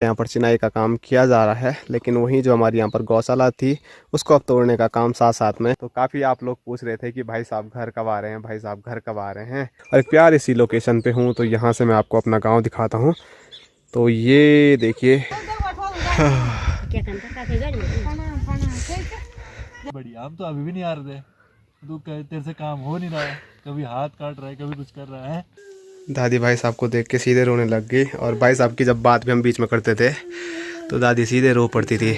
यहाँ पर चिनाई का काम किया जा रहा है, लेकिन वहीं जो हमारी यहाँ पर गौशाला थी उसको अब तोड़ने का काम साथ साथ में। तो काफ़ी आप लोग पूछ रहे थे कि भाई साहब घर कब आ रहे हैं, भाई साहब घर कब आ रहे हैं। और एक प्यार इसी लोकेशन पे हूँ, तो यहाँ से मैं आपको अपना गांव दिखाता हूँ। तो ये देखिए बढ़िया। हम तो अभी भी नहीं आ रहे थे, तू तेरे से काम हो नहीं रहा है, कभी हाथ काट रहा है कभी कुछ कर रहा है। दादी भाई साहब को देख के सीधे रोने लग गई, और भाई साहब की जब बात भी हम बीच में करते थे तो दादी सीधे रो पड़ती थी।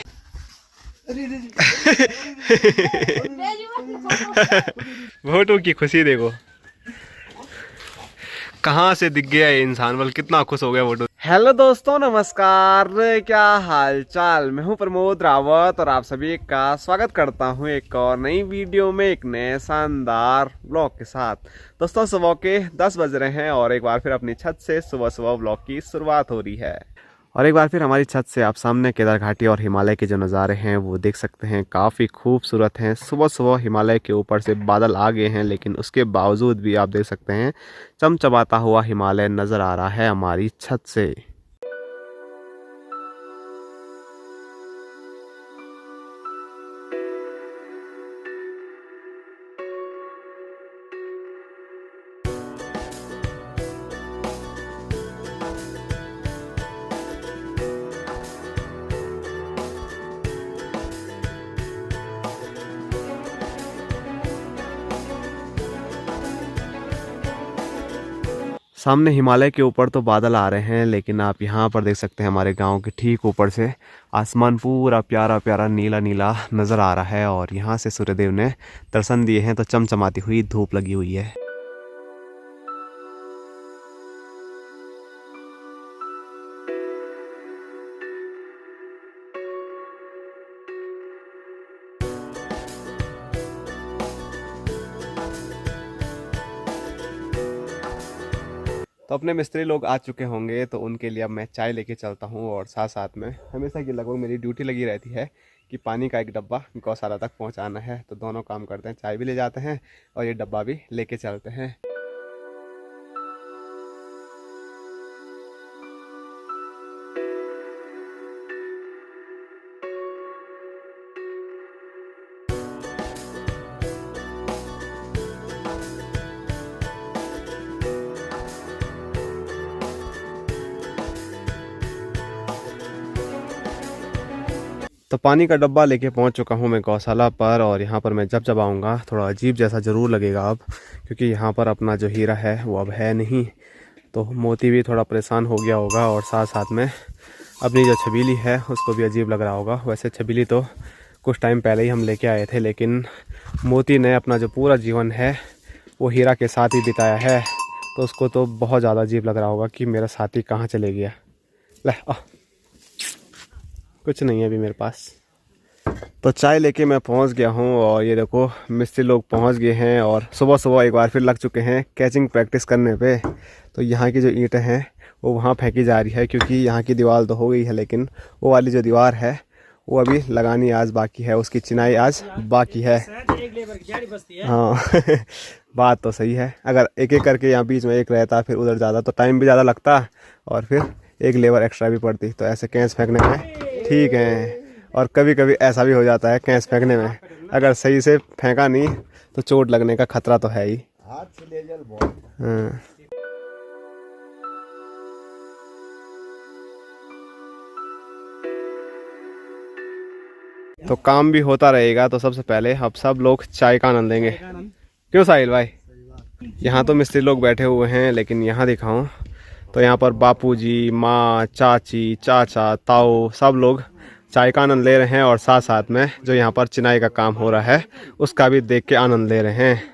वोटों की खुशी देखो, कहाँ से दिख गया ये इंसान, बल कितना खुश हो गया वोटो। हेलो दोस्तों, नमस्कार, क्या हाल चाल। मैं हूं प्रमोद रावत और आप सभी का स्वागत करता हूं एक और नई वीडियो में, एक नए शानदार ब्लॉग के साथ। दोस्तों सुबह के 10 बज रहे हैं और एक बार फिर अपनी छत से सुबह सुबह ब्लॉग की शुरुआत हो रही है। और एक बार फिर हमारी छत से आप सामने केदार घाटी और हिमालय के जो नज़ारे हैं वो देख सकते हैं, काफ़ी खूबसूरत हैं। सुबह सुबह हिमालय के ऊपर से बादल आ गए हैं, लेकिन उसके बावजूद भी आप देख सकते हैं चमचमाता हुआ हिमालय नज़र आ रहा है हमारी छत से। सामने हिमालय के ऊपर तो बादल आ रहे हैं, लेकिन आप यहाँ पर देख सकते हैं हमारे गांव के ठीक ऊपर से आसमान पूरा प्यारा प्यारा नीला नीला नज़र आ रहा है। और यहाँ से सूर्यदेव ने दर्शन दिए हैं, तो चमचमाती हुई धूप लगी हुई है। तो अपने मिस्त्री लोग आ चुके होंगे, तो उनके लिए अब मैं चाय लेके चलता हूँ। और साथ साथ में हमेशा की लगभग मेरी ड्यूटी लगी रहती है कि पानी का एक डब्बा गौशाला तक पहुँचाना है। तो दोनों काम करते हैं, चाय भी ले जाते हैं और ये डब्बा भी लेके चलते हैं। तो पानी का डब्बा लेके पहुंच चुका हूं मैं गौशाला पर। और यहां पर मैं जब आऊँगा थोड़ा अजीब जैसा ज़रूर लगेगा अब, क्योंकि यहां पर अपना जो हीरा है वो अब है नहीं। तो मोती भी थोड़ा परेशान हो गया होगा, और साथ साथ में अपनी जो छबीली है उसको भी अजीब लग रहा होगा। वैसे छबीली तो कुछ टाइम पहले ही हम लेके आए थे, लेकिन मोती ने अपना जो पूरा जीवन है वो हीरा के साथ ही बिताया है, तो उसको तो बहुत ज़्यादा अजीब लग रहा होगा कि मेरा साथी कहाँ चले गया। ले कुछ नहीं है अभी मेरे पास। तो चाय लेके मैं पहुंच गया हूं, और ये देखो मिस्त्री लोग पहुंच गए हैं और सुबह सुबह एक बार फिर लग चुके हैं कैचिंग प्रैक्टिस करने पे। तो यहाँ की जो ईंटें हैं वो वहाँ फेंकी जा रही है, क्योंकि यहाँ की दीवार तो हो गई है, लेकिन वो वाली जो दीवार है वो अभी लगानी आज बाकी है, उसकी चिनाई आज बाकी है। हाँ बात तो सही है, अगर एक एक करके यहाँ बीच में एक रहता फिर उधर ज़्यादा तो टाइम भी ज़्यादा लगता, और फिर एक लेबर एक्स्ट्रा भी पड़ती। तो ऐसे कैंच फेंकने में ठीक है, और कभी कभी ऐसा भी हो जाता है कैंच फेंकने में अगर सही से फेंका नहीं तो चोट लगने का खतरा तो है ही। हाँ। तो काम भी होता रहेगा, तो सबसे पहले अब सब लोग चाय का आनंद लेंगे। क्यों साहिल भाई? यहाँ तो मिस्त्री लोग बैठे हुए हैं, लेकिन यहाँ दिखाऊं तो यहाँ पर बापूजी, माँ, चाची, चाचा, ताऊ सब लोग चाय का आनंद ले रहे हैं, और साथ साथ में जो यहाँ पर चिनाई का काम हो रहा है उसका भी देख के आनंद ले रहे हैं।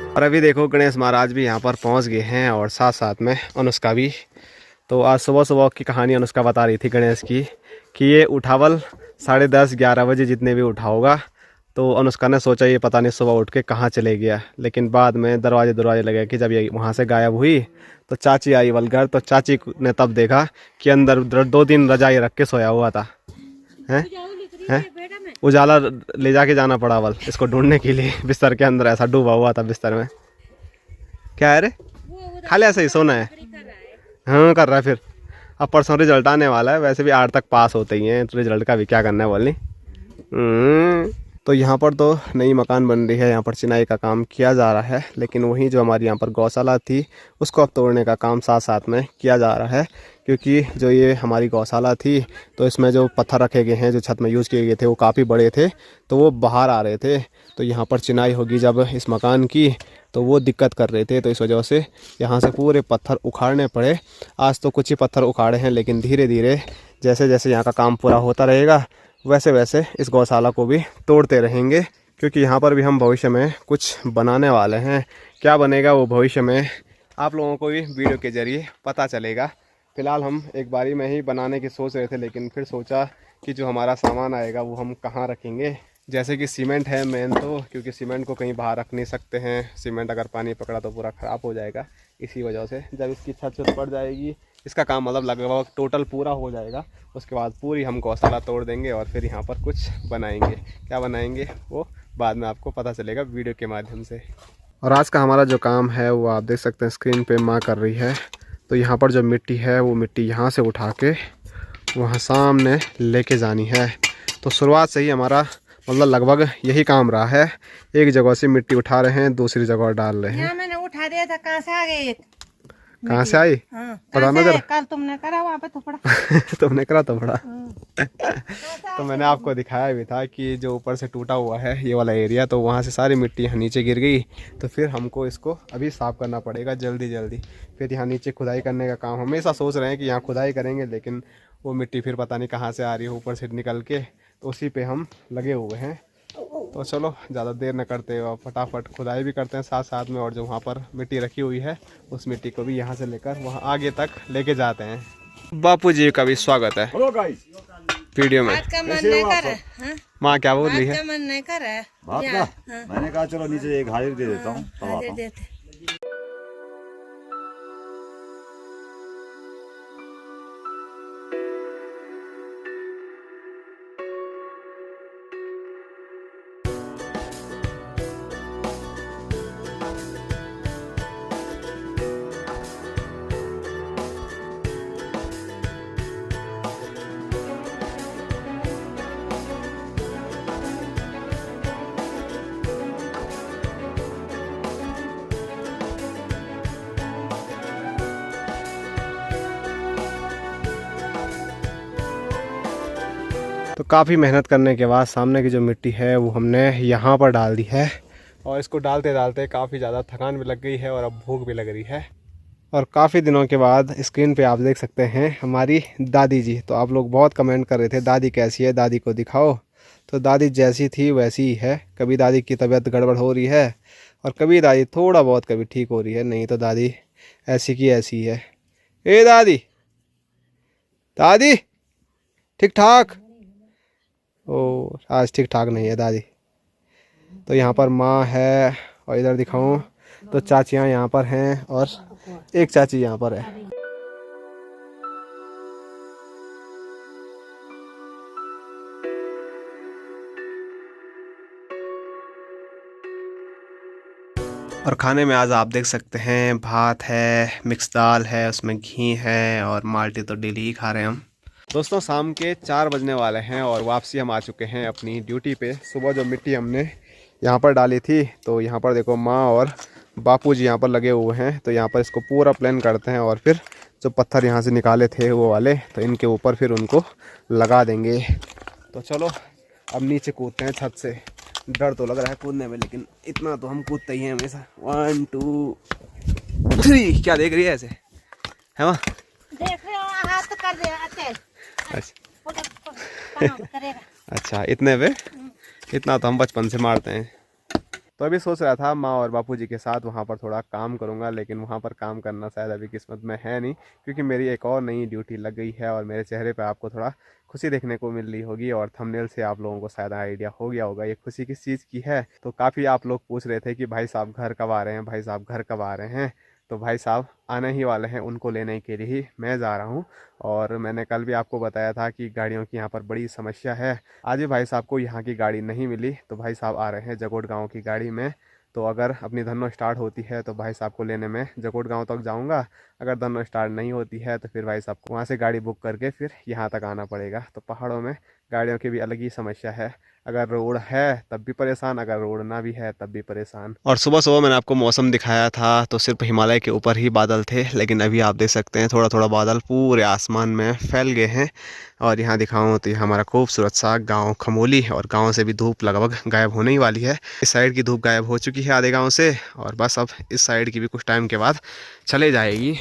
और अभी देखो गणेश महाराज भी यहाँ पर पहुँच गए हैं, और साथ साथ में अनुष्का भी। तो आज सुबह सुबह की कहानी अनुष्का बता रही थी गणेश की, कि ये उठावल 10:30-11 बजे जितने भी उठा होगा तो अनुष्का ने सोचा ये पता नहीं सुबह उठ के कहाँ चले गया, लेकिन बाद में दरवाजे लगे कि जब ये वहाँ से गायब हुई तो चाची आई वलघर, तो चाची ने तब देखा कि अंदर 2 दिन रजाई रख के सोया हुआ था। हैं उजाला ले जाके जाना पड़ा वल इसको ढूंढने के लिए, बिस्तर के अंदर ऐसा डूबा हुआ था बिस्तर में। क्या है रे, खाली ऐसे ही सोना है? हाँ कर रहा है। फिर अब परसों रिजल्ट आने वाला है, वैसे भी 8 तक पास होते ही हैं, तो रिजल्ट का भी क्या करना है बोलनी। तो यहाँ पर तो नई मकान बन रही है, यहाँ पर चिनाई का काम किया जा रहा है, लेकिन वहीं जो हमारी यहाँ पर गौशाला थी उसको अब तोड़ने का काम साथ साथ में किया जा रहा है, क्योंकि जो ये हमारी गौशाला थी तो इसमें जो पत्थर रखे गए हैं जो छत में यूज़ किए गए थे वो काफ़ी बड़े थे, तो वो बाहर आ रहे थे। तो यहाँ पर चिनाई होगी जब इस मकान की, तो वो दिक्कत कर रहे थे, तो इस वजह से यहाँ से पूरे पत्थर उखाड़ने पड़े। आज तो कुछ ही पत्थर उखाड़े हैं, लेकिन धीरे धीरे जैसे जैसे यहाँ का काम पूरा होता रहेगा वैसे वैसे इस गौशाला को भी तोड़ते रहेंगे, क्योंकि यहाँ पर भी हम भविष्य में कुछ बनाने वाले हैं। क्या बनेगा वो भविष्य में आप लोगों को भी वीडियो के ज़रिए पता चलेगा। फ़िलहाल हम एक बारी में ही बनाने की सोच रहे थे, लेकिन फिर सोचा कि जो हमारा सामान आएगा वो हम कहाँ रखेंगे। जैसे कि सीमेंट है मेन, तो क्योंकि सीमेंट को कहीं बाहर रख नहीं सकते हैं, सीमेंट अगर पानी पकड़ा तो पूरा ख़राब हो जाएगा। इसी वजह से जब इसकी छत पड़ जाएगी, इसका काम मतलब लगभग टोटल पूरा हो जाएगा, उसके बाद पूरी हम गौशाला तोड़ देंगे और फिर यहाँ पर कुछ बनाएंगे। क्या बनाएंगे वो बाद में आपको पता चलेगा वीडियो के माध्यम से। और आज का हमारा जो काम है वो आप देख सकते हैं स्क्रीन पे माँ कर रही है। तो यहाँ पर जो मिट्टी है वो मिट्टी यहाँ से उठा के वहाँ सामने लेके जानी है। तो शुरुआत से ही हमारा मतलब लगभग यही काम रहा है, एक जगह से मिट्टी उठा रहे हैं दूसरी जगह डाल रहे हैं। मैंने उठा दिया था, कहाँ से आ गई? कहाँ से आई? हाँ, पता ना जरा। कल तुमने करा वहाँ पे तो पड़ा। तुमने करा तो पड़ा। तो मैंने आपको दिखाया भी था कि जो ऊपर से टूटा हुआ है ये वाला एरिया, तो वहाँ से सारी मिट्टी यहाँ नीचे गिर गई, तो फिर हमको इसको अभी साफ़ करना पड़ेगा जल्दी जल्दी। फिर यहाँ नीचे खुदाई करने का काम हमेशा सोच रहे हैं कि यहाँ खुदाई करेंगे, लेकिन वो मिट्टी फिर पता नहीं कहाँ से आ रही है ऊपर से निकल के, तो उसी पे हम लगे हुए हैं। तो चलो ज़्यादा देर न करते और फटाफट खुदाई भी करते हैं साथ साथ में, और जो वहाँ पर मिट्टी रखी हुई है उस मिट्टी को भी यहाँ से लेकर वहाँ आगे तक लेके जाते हैं। बापू जी का भी स्वागत है वीडियो में। आज का मन नहीं कर रहा है। माँ क्या बोल रही है? आज का मन नहीं कर रहा है। बात का मैंने कहा चलो नीचे एक हाजिर दे देता हूँ, तब आता दे हूँ। देते। तो काफ़ी मेहनत करने के बाद सामने की जो मिट्टी है वो हमने यहाँ पर डाल दी है, और इसको डालते डालते काफ़ी ज़्यादा थकान भी लग गई है और अब भूख भी लग रही है। और काफ़ी दिनों के बाद स्क्रीन पे आप देख सकते हैं हमारी दादी जी। तो आप लोग बहुत कमेंट कर रहे थे दादी कैसी है, दादी को दिखाओ। तो दादी जैसी थी वैसी ही है, कभी दादी की तबीयत गड़बड़ हो रही है और कभी दादी थोड़ा बहुत कभी ठीक हो रही है, नहीं तो दादी ऐसी की ऐसी है। ए दादी, दादी ठीक ठाक? ओ आज ठीक ठाक नहीं है दादी। तो यहाँ पर माँ है, और इधर दिखाऊं तो चाचियाँ यहाँ पर हैं और एक चाची यहाँ पर है। और खाने में आज आप देख सकते हैं भात है, मिक्स दाल है, उसमें घी है और माल्टी तो डेली ही खा रहे हैं हम। दोस्तों शाम के 4 बजने वाले हैं और वापसी हम आ चुके हैं अपनी ड्यूटी पे। सुबह जो मिट्टी हमने यहाँ पर डाली थी, तो यहाँ पर देखो माँ और बापूजी यहाँ पर लगे हुए हैं। तो यहाँ पर इसको पूरा प्लान करते हैं और फिर जो पत्थर यहाँ से निकाले थे वो वाले, तो इनके ऊपर फिर उनको लगा देंगे। तो चलो अब नीचे कूदते हैं छत से। डर तो लग रहा है कूदने में, लेकिन इतना तो हम कूदते ही हैं हमेशा। 1 2 3। क्या देख रही है ऐसे, है वहाँ? देख रहे हो, हाथ कर दे अच्छे। अच्छा इतने पे? इतना तो हम बचपन से मारते हैं। तो अभी सोच रहा था माँ और बापूजी के साथ वहाँ पर थोड़ा काम करूँगा, लेकिन वहाँ पर काम करना शायद अभी किस्मत में है नहीं, क्योंकि मेरी एक और नई ड्यूटी लग गई है और मेरे चेहरे पे आपको थोड़ा खुशी देखने को मिल रही होगी और थंबनेल से आप लोगों को शायद आइडिया हो गया होगा ये खुशी किस चीज़ की है। तो काफ़ी आप लोग पूछ रहे थे कि भाई साहब घर कब आ रहे हैं, भाई साहब घर कब आ रहे हैं। तो भाई साहब आने ही वाले हैं, उनको लेने के लिए ही मैं जा रहा हूँ। और मैंने कल भी आपको बताया था कि गाड़ियों की यहाँ पर बड़ी समस्या है। आज भी भाई साहब को यहाँ की गाड़ी नहीं मिली, तो भाई साहब आ रहे हैं जगोट गाँव की गाड़ी में। तो अगर अपनी धन्नो स्टार्ट होती है तो भाई साहब को लेने में जगोट गांव तक जाऊंगा। अगर धन्नो स्टार्ट नहीं होती है तो फिर भाई साहब को वहाँ से गाड़ी बुक करके फिर यहाँ तक आना पड़ेगा। तो पहाड़ों में गाड़ियों की भी अलग ही समस्या है, अगर रोड है तब भी परेशान, अगर रोड ना भी है तब भी परेशान। और सुबह सुबह मैंने आपको मौसम दिखाया था तो सिर्फ हिमालय के ऊपर ही बादल थे, लेकिन अभी आप देख सकते हैं थोड़ा थोड़ा बादल पूरे आसमान में फैल गए हैं। और यहाँ दिखाऊँ तो ये हमारा खूबसूरत सा गांव खमोली, और गांव से भी धूप लगभग गायब होने ही वाली है। इस साइड की धूप गायब हो चुकी है आधे गांव से, और बस अब इस साइड की भी कुछ टाइम के बाद चले जाएगी।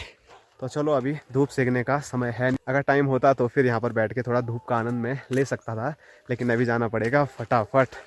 तो चलो अभी धूप सेकने का समय है। अगर टाइम होता तो फिर यहाँ पर बैठ के थोड़ा धूप का आनंद में ले सकता था, लेकिन अभी जाना पड़ेगा फटाफट।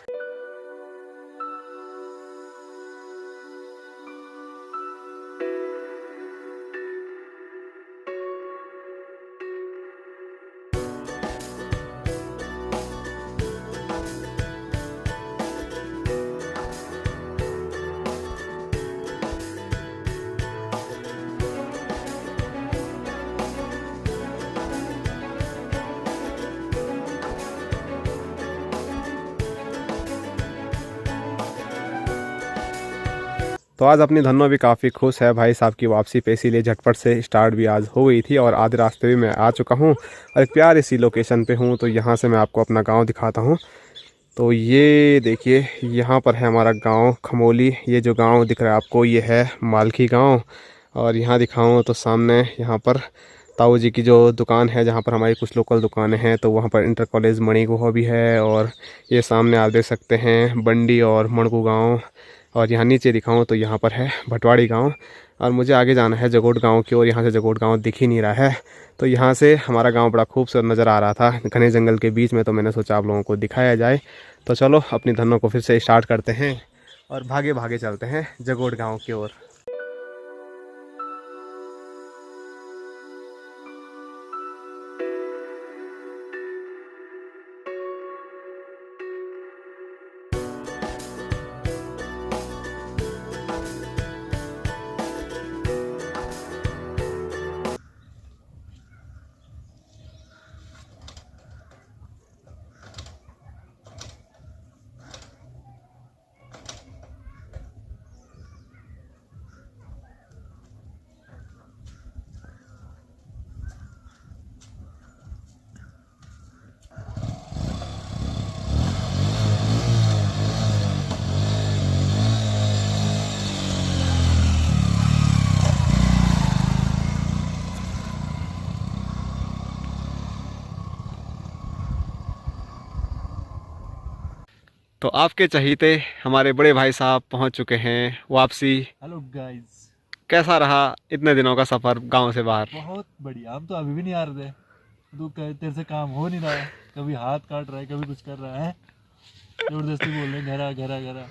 तो आज अपनी धन्नो भी काफ़ी खुश है भाई साहब की वापसी पे, इसीलिए झटपट से स्टार्ट भी आज हो गई थी और आधे रास्ते भी मैं आ चुका हूँ और एक प्यारी सी लोकेशन पे हूँ। तो यहाँ से मैं आपको अपना गांव दिखाता हूँ। तो ये देखिए यहाँ पर है हमारा गांव खमोली। ये जो गांव दिख रहा है आपको ये है मालखी गांव। और यहाँ दिखाऊँ तो सामने यहाँ पर ताऊ जी की जो दुकान है, जहाँ पर हमारी कुछ लोकल दुकानें हैं, तो वहाँ पर इंटर कॉलेज मणिगुहा भी है। और ये सामने आप देख सकते हैं बंडी और मणगू गाँव। और यहाँ नीचे दिखाऊँ तो यहाँ पर है भटवाड़ी गांव। और मुझे आगे जाना है जगोट गांव की, और यहाँ से जगोट गांव दिख ही नहीं रहा है। तो यहाँ से हमारा गांव बड़ा खूबसूरत नज़र आ रहा था घने जंगल के बीच में, तो मैंने सोचा आप लोगों को दिखाया जाए। तो चलो अपनी धनों को फिर से स्टार्ट करते हैं और भागे भागे चलते हैं जगोट गाँव की ओर। तो आपके चहीते हमारे बड़े भाई साहब पहुंच चुके हैं वापसी। हेलो गाइस, कैसा रहा इतने दिनों का सफ़र गांव से बाहर? बहुत बढ़िया। हम तो अभी भी नहीं आ रहे थे, तू तेरे से काम हो नहीं रहा है, कभी हाथ काट रहा है, कभी कुछ कर रहा है, जबरदस्ती बोल रहे घरा घरा घरा।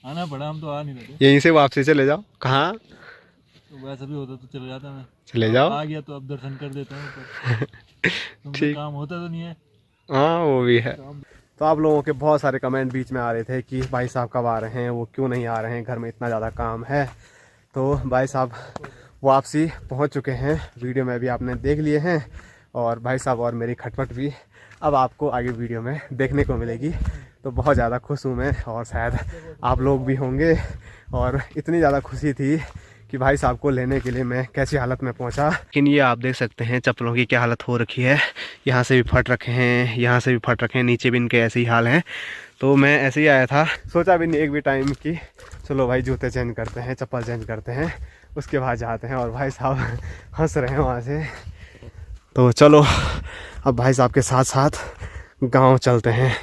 आना पड़ा, हम तो आ नहीं रहे थे। यहीं से वापसी चले जाओ। कहाँ? तो वैसा भी होता तो चले जाता मैं। चले जाओ। आ गया तो अब दर्शन कर देता हूँ ऊपर। तुमसे काम होता तो नहीं है। हाँ वो भी है। तो आप लोगों के बहुत सारे कमेंट बीच में आ रहे थे कि भाई साहब कब आ रहे हैं, वो क्यों नहीं आ रहे हैं, घर में इतना ज़्यादा काम है। तो भाई साहब वापसी पहुंच चुके हैं, वीडियो में भी आपने देख लिए हैं। और भाई साहब और मेरी खटपट भी अब आपको आगे वीडियो में देखने को मिलेगी। तो बहुत ज़्यादा खुश हूँ मैं, और शायद आप लोग भी होंगे। और इतनी ज़्यादा खुशी थी कि भाई साहब को लेने के लिए मैं कैसी हालत में पहुंचा। लेकिन ये आप देख सकते हैं चप्पलों की क्या हालत हो रखी है। यहाँ से भी फट रखे हैं, यहाँ से भी फट रखे हैं, नीचे भी इनके ऐसे ही हाल हैं। तो मैं ऐसे ही आया था, सोचा भी नहीं एक भी टाइम कि चलो भाई जूते चेंज करते हैं, चप्पल चेंज करते हैं, उसके बाद जाते हैं। और भाई साहब हंस रहे हैं वहाँ से। तो चलो अब भाई साहब के साथ साथ गाँव चलते हैं।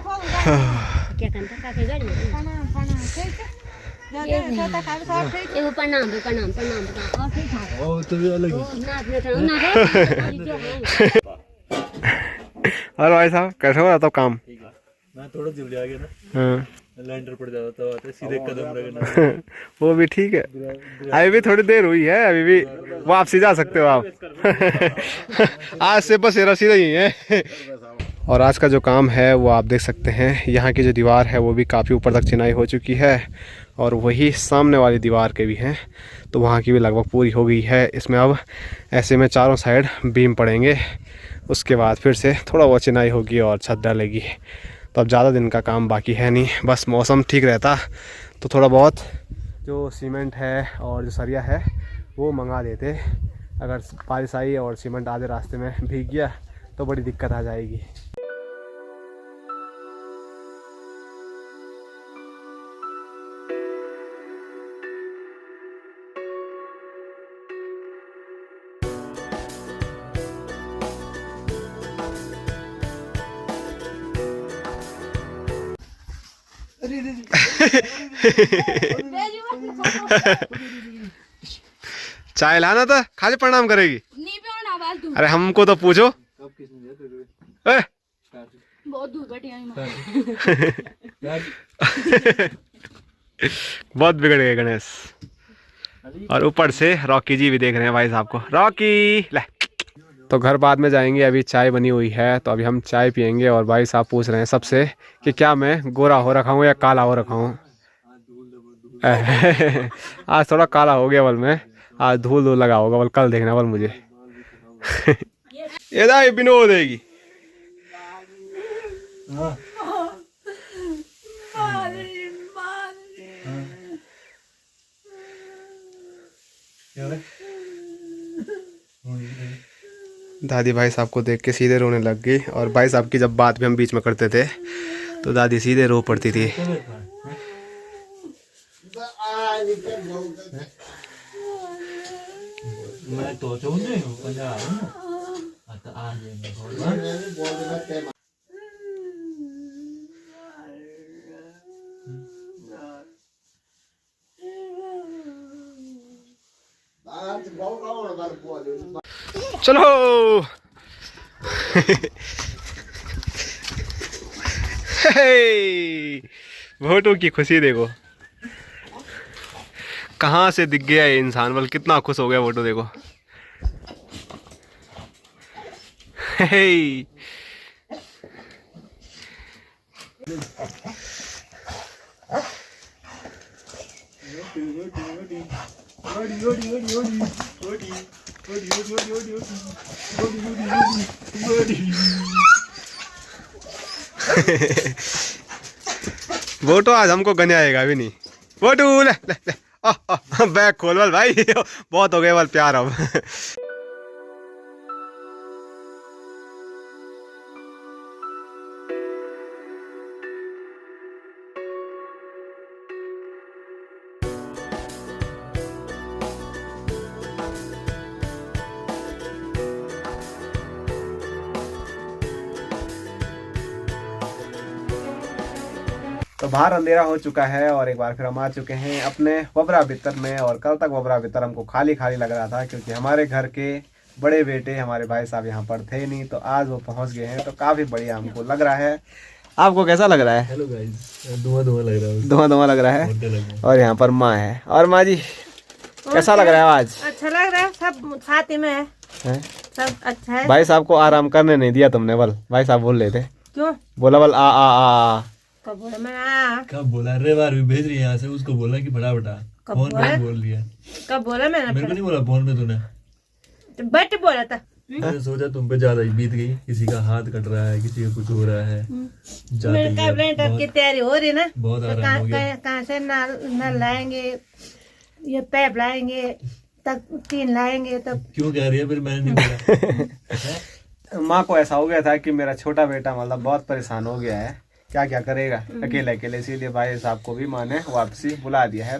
क्या करता काफी गाड़ी में प्रणाम प्रणाम ठीक है जाते हैं सोता खा सब ठीक एगो प्रणाम प्रणाम प्रणाम और ठीक ठाक ओ तो भी अलग ही नाच में ना है जो है और भाई साहब कैसे हो रहा था काम? मैं थोड़ा जिम लिया गया ना हाँ लैंडर पड़ जाता तो आते सीधे कदम रखना वो भी ठीक है। अभी भी थोड़ी देर हुई है, अभी भी वापसी जा सकते हो आप। आज से बस ये सीधा ही है। और आज का जो काम है वो आप देख सकते हैं, यहाँ की जो दीवार है वो भी काफ़ी ऊपर तक चिनाई हो चुकी है और वही सामने वाली दीवार के भी हैं, तो वहाँ की भी लगभग पूरी हो गई है। इसमें अब ऐसे में चारों साइड बीम पड़ेंगे, उसके बाद फिर से थोड़ा बहुत चिनाई होगी और छत डालेगी। तो अब ज़्यादा दिन का काम बाकी है नहीं, बस मौसम ठीक रहता तो थोड़ा बहुत जो सीमेंट है और जो सरिया है वो मंगा देते। अगर बारिश आई और सीमेंट आधे रास्ते में भीग गया तो बड़ी दिक्कत आ जाएगी। चाय लाना था, खाली प्रणाम करेगी। नहीं पियोना आवाज दूं अरे हमको तो पूछो। कब किसने दिया तेरे ए? बहुत दूर बैठी आई मैं बहुत बिगड़ गए गणेश। और ऊपर से रॉकी जी भी देख रहे हैं भाई साहब को। रॉकी ले। तो घर बाद में जाएंगे, अभी चाय बनी हुई है तो अभी हम चाय पियेंगे। और भाई साहब पूछ रहे हैं सबसे कि क्या मैं गोरा हो रखा हूँ या काला हो रखा हूँ। आज थोड़ा काला हो गया बल में, आज धूल धूल लगा होगा बल, कल देखना बल मुझे। ये बिनो देगी। दादी भाई साहब को देख के सीधे रोने लग गई। और भाई साहब की जब बात भी हम बीच में करते थे तो दादी सीधे रो पड़ती थी। मैं तो चाहूंगा पंजाब आता आ जाएंगे। चलो वोटों की खुशी देखो, कहाँ से दिख गया ये इंसान, बल कितना खुश हो गया वोटो देखो। वोटो आज हमको गने आएगा भी नहीं। वोटू ले ले ले बैग खोल बल भाई, बहुत हो गए बल प्यार अब। तो बाहर अंधेरा हो चुका है और एक बार फिर हम आ चुके हैं अपने वबरा बितर में। और कल तक वबरा बितर हमको खाली खाली लग रहा था क्योंकि हमारे घर के बड़े बेटे हमारे भाई साहब यहाँ पर थे नहीं, तो आज वो पहुँच गए हैं तो काफ़ी बढ़िया हमको लग रहा है। आपको कैसा लग रहा है? हेलो गाइस, धुआं धुआं लग रहा है, धुआं धुआं लग रहा है। और यहाँ पर माँ है। और माँ जी कैसा लग रहा है आज? अच्छा लग रहा है, सब साथ में है, सब अच्छा है। भाई साहब को आराम करने नहीं दिया तुमने बल, भाई साहब बोल रहे थे। क्यों बोला बल आ कब बोला मैं? कब बोला? अरे बार भी भेज रही है यहाँ से, उसको बोला कि बड़ा बटा फोन पे बोल दिया। कब बोला मैंने? मेरे को नहीं बोला फोन पे तूने, तो बट बोला था। मैंने सोचा तुम पे ज्यादा ही बीत गई, किसी का हाथ कट रहा है, किसी का कुछ हो रहा है, मेरे कैबिनेट की तैयारी हो रही ना, बहुत आराम हो गया। कहाँ से नल लाएंगे, ये पैप लाएंगे, तक टीन लाएंगे, तब क्यों कह रही है फिर? मैंने नहीं बोला। माँ को ऐसा हो गया था कि मेरा छोटा बेटा मतलब बहुत परेशान हो गया है, क्या क्या करेगा अकेले अकेले, इसीलिए भाई साहब को भी माँ ने वापसी बुला दिया है।